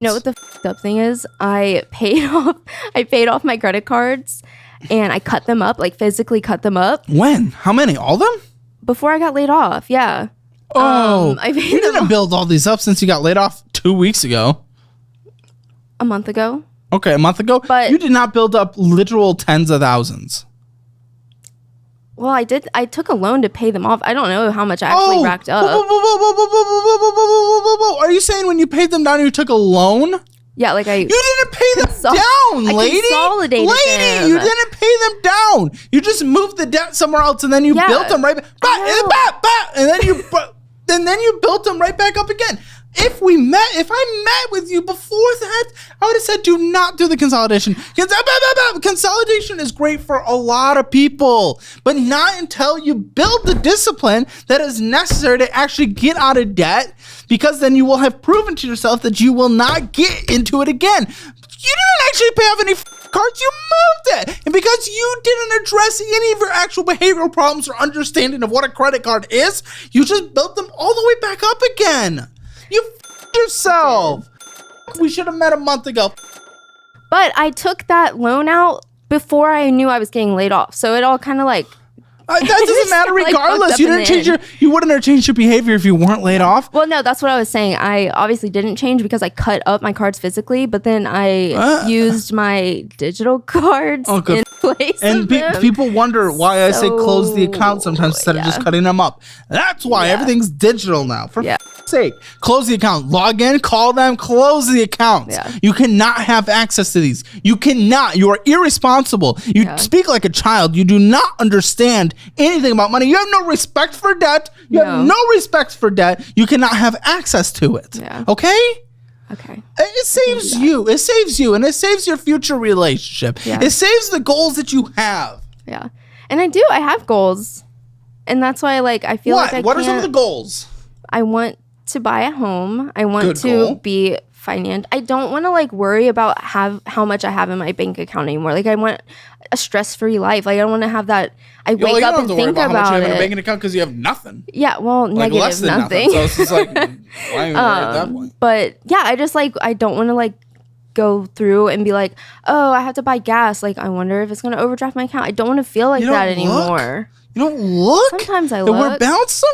You know what the f***ed up thing is? I paid off my credit cards and I cut them up, like physically cut them up. When? How many? All of them? Before I got laid off, yeah. Oh, you didn't build all these up since you got laid off 2 weeks ago. A month ago. Okay, a month ago? But you did not build up literal tens of thousands. Well, I did. I took a loan to pay them off. I don't know how much I actually racked up. Are you saying when you paid them down, you took a loan? Yeah, like You didn't pay them down, lady. Consolidated them. You didn't pay them down. You just moved the debt somewhere else, and then you built them right back. And then you built them right back up again. If I met with you before that, I would have said, do not do the consolidation. Consolidation is great for a lot of people, but not until you build the discipline that is necessary to actually get out of debt, because then you will have proven to yourself that you will not get into it again. You didn't actually pay off any cards, you moved it. And because you didn't address any of your actual behavioral problems or understanding of what a credit card is, you just built them all the way back up again. You f***ed yourself. We should have met a month ago. But I took that loan out before I knew I was getting laid off. So it all kind of like... that doesn't matter regardless. You wouldn't have changed your behavior if you weren't laid off. Well, no, that's what I was saying. I obviously didn't change because I cut up my cards physically, but then I used my digital cards in place of them. People wonder why I say close the account sometimes instead of just cutting them up. That's why everything's digital now. For sake, close the account, log in, call them, close the accounts. You cannot have access to these. You cannot. You are irresponsible. You speak like a child. You do not understand anything about money. You have no respect for debt. You have no respect for debt. You cannot have access to it. Okay? Okay. It saves you. It saves you, and it saves your future relationship. It saves the goals that you have. Yeah. And I have goals. And that's why I feel like What are some of the goals? I want to buy a home. I want to be I don't want to worry about how much I have in my bank account anymore. I want a stress-free life. I don't want to have that. I wake up and think about how much you have it. in a bank account because you have nothing. Yeah, well, negative less than nothing. So it's just why are you worried at that point? But yeah, I just I don't want to go through and be like, oh, I have to buy gas. I wonder if it's going to overdraft my account. I don't want to feel like that anymore. You don't look. Sometimes I look. We're bounced.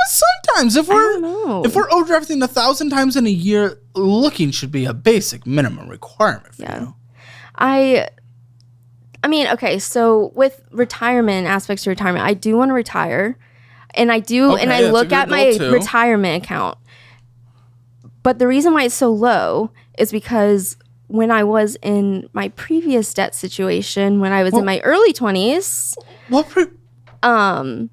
Sometimes if we're overdrafting 1,000 times in a year, looking should be a basic minimum requirement for you. I mean, okay. So with retirement aspects of retirement, I do want to retire, and I do, and I look at my retirement account. But the reason why it's so low is because when I was in my previous debt situation, when I was in my early 20s. I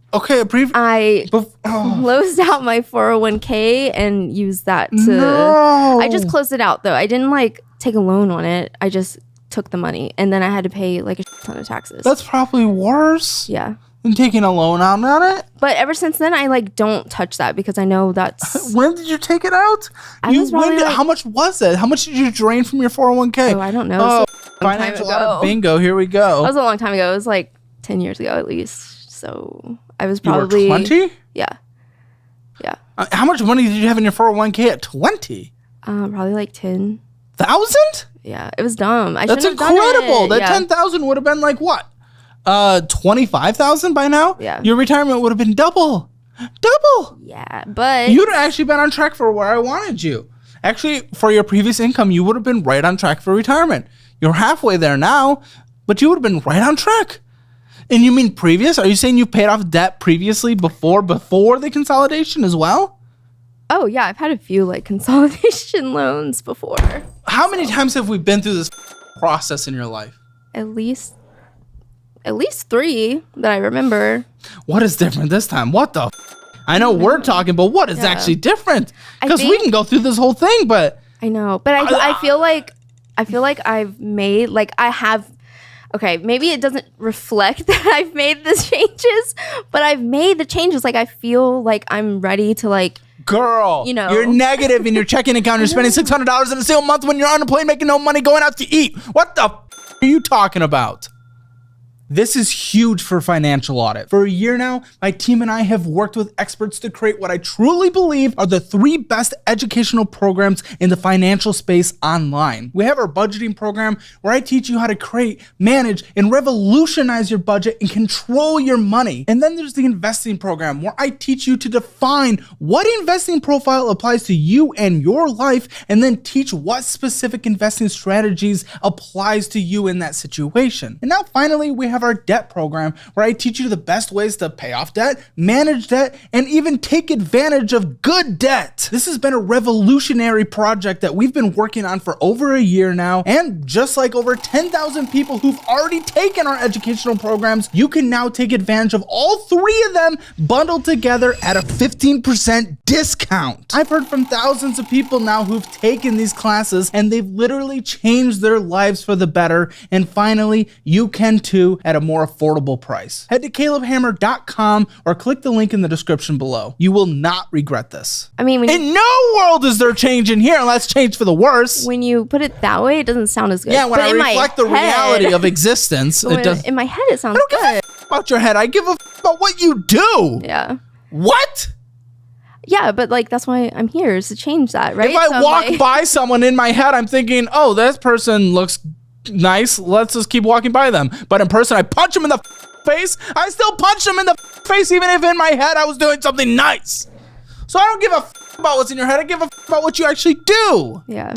closed out my 401k and used that to... I just closed it out, though. I didn't, take a loan on it. I just took the money, and then I had to pay, a ton of taxes. That's probably worse. Yeah. Than taking a loan out on it? But ever since then, I, don't touch that because I know that's... When did you take it out? How much was it? How much did you drain from your 401k? Oh, I don't know. Financial audit bingo. Here we go. That was a long time ago. It was, 10 years ago, at least. So I was probably... You were 20? Yeah. Yeah. How much money did you have in your 401k at 20? Probably 10,000? Yeah, it was dumb. That's incredible. That 10,000 would have been what? 25,000 by now? Yeah. Your retirement would have been double. Yeah, but... You'd have actually been on track for where I wanted you. Actually, for your previous income, you would have been right on track for retirement. You're halfway there now, but you would have been right on track. And you mean previous? Are you saying you paid off debt previously before the consolidation as well? Oh, yeah. I've had a few consolidation loans before. How many times have we been through this process in your life? At least 3 that I remember. What is different this time? What the I know we're talking, but what is actually different? Because we can go through this whole thing, but... I know. But I feel like I've made... I have... Okay, maybe it doesn't reflect that I've made the changes, but I've made the changes. I feel like I'm ready to Girl, you're negative in your checking account. You're spending $600 in a single month when you're on a plane making no money going out to eat. What the are you talking about? This is huge for financial audit. For a year now, my team and I have worked with experts to create what I truly believe are the 3 best educational programs in the financial space online. We have our budgeting program where I teach you how to create, manage, and revolutionize your budget and control your money. And then there's the investing program where I teach you to define what investing profile applies to you and your life, and then teach what specific investing strategies applies to you in that situation. And now finally, we have our debt program where I teach you the best ways to pay off debt, manage debt, and even take advantage of good debt. This has been a revolutionary project that we've been working on for over a year now, and just like over 10,000 people who've already taken our educational programs, you can now take advantage of all 3 of them bundled together at a 15% discount. I've heard from thousands of people now who've taken these classes and they've literally changed their lives for the better, and finally, you can too at a more affordable price. Head to calebhammer.com or click the link in the description below. You will not regret this. I mean, in no world is there change in here unless change for the worse. When you put it that way, it doesn't sound as good. Yeah, when I reflect the reality of existence, it does. In my head, it sounds good. I don't give a about your head. I give a about what you do. Yeah. What? Yeah, but like that's why I'm here, is to change that, right? If I walk by someone in my head, I'm thinking, oh, this person looks nice. Let's just keep walking by them. But in person, I punch them in the face. I still punch them in the face, even if in my head I was doing something nice. So I don't give a about what's in your head. I give a about what you actually do. Yeah.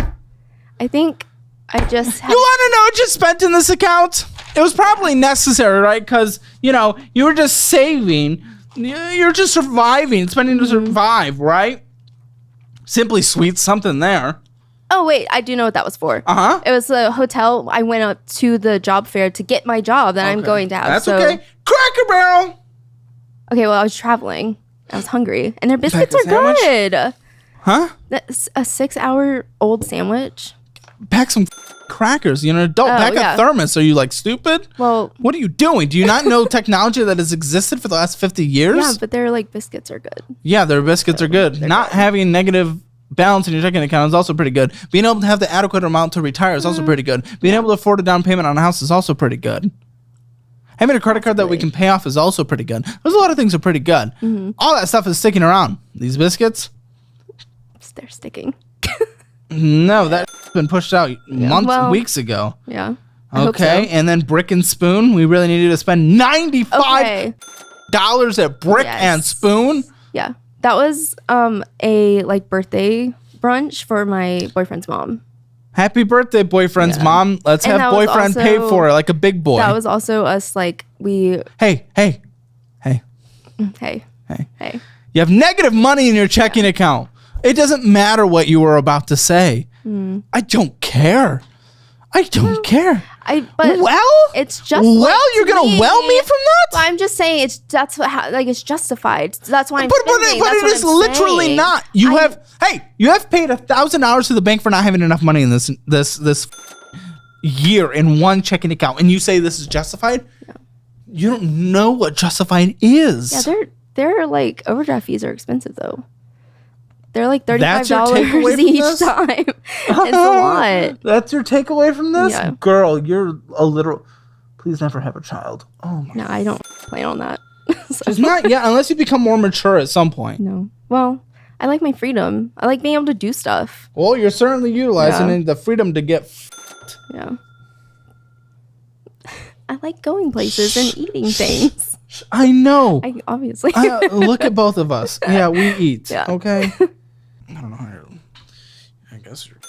I think I just have... You want to know what you spent in this account? It was probably necessary, right? Because, you know, you were just saving. You're just surviving, spending to survive, right? Simply Sweet, something there. Oh, wait, I do know what that was for. Uh-huh. It was the hotel. I went up to the job fair to get my job that I'm going to have. That's okay. Cracker Barrel! Okay, well, I was traveling. I was hungry. And their biscuits are good. Huh? That's a 6-hour-old sandwich. Pack some crackers. You're an adult. Pack a thermos. Are you, like, stupid? Well... What are you doing? Do you not know technology that has existed for the last 50 years? Yeah, but they're, like, biscuits are good. Yeah, their biscuits are good. Not having negative balance in your checking account is also pretty good. Being able to have the adequate amount to retire is also pretty good. Being able to afford a down payment on a house is also pretty good. Having a credit card that we can pay off is also pretty good. There's a lot of things that are pretty good. All that stuff is sticking around. These biscuits? They're sticking. No, that's been pushed out weeks ago. Yeah. Okay, and then Brick and Spoon. We really needed to spend $95 at Brick and Spoon. Yeah. That was a like birthday brunch for my boyfriend's mom. Happy birthday, boyfriend's mom. Let's have boyfriend pay for it like a big boy. That was also us, like, we... Hey. You have negative money in your checking account. It doesn't matter what you were about to say. I don't care. I don't care. It's just you're gonna well me from that? Well, I'm just saying it's justified. That's why I'm but it is literally not. You have paid $1,000 to the bank for not having enough money in this year in one checking account, and you say this is justified? No. You don't know what justified is. Yeah, they're like overdraft fees are expensive though. They're like $35 each time. It's a lot. That's your takeaway from this? Yeah. Girl, you're a literal... Please never have a child. Oh my... No, I don't plan on that. Just not yet, unless you become more mature at some point. No. Well, I like my freedom. I like being able to do stuff. Well, you're certainly utilizing the freedom to get... Yeah. I like going places and eating things. I know. Obviously. Look at both of us. Yeah, we eat. Yeah. Okay? I don't know how you're... I guess you're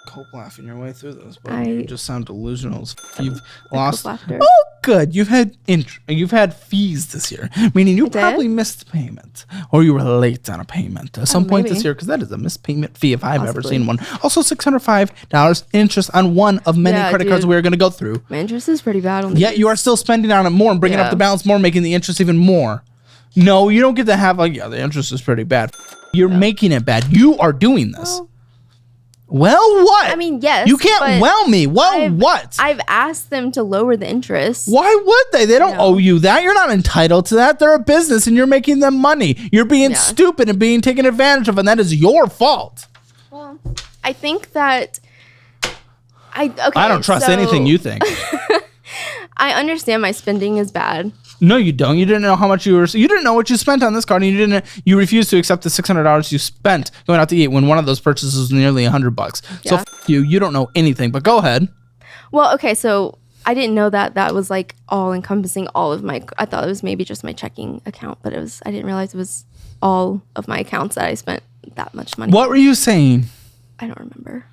cope laughing your way through this, but you just sound delusional. You've lost... Oh, good. You've had fees this year, meaning you probably missed payment, or you were late on a payment at some point this year, because that is a missed payment fee if I've ever seen one. Also, $605 interest on one of many credit cards we're going to go through. My interest is pretty bad on these. Yet you are still spending on it more and bringing up the balance more, making the interest even more. No, you don't get to have the interest is pretty bad. You're making it bad. You are doing this. Well, what? I mean, yes. You can't well me. Well, what? I've asked them to lower the interest. Why would they? They don't owe you that. You're not entitled to that. They're a business and you're making them money. You're being stupid and being taken advantage of, and that is your fault. Well, I think that... I don't trust anything you think. I understand my spending is bad. No, you don't. You didn't know how much you didn't know what you spent on this card, and you refused to accept the $600 you spent going out to eat when one of those purchases was nearly $100. Yeah. So you don't know anything, but go ahead. Well, okay, so I didn't know that was like all encompassing all of my, I thought it was maybe just my checking account, but I didn't realize it was all of my accounts that I spent that much money. What were you saying? I don't remember.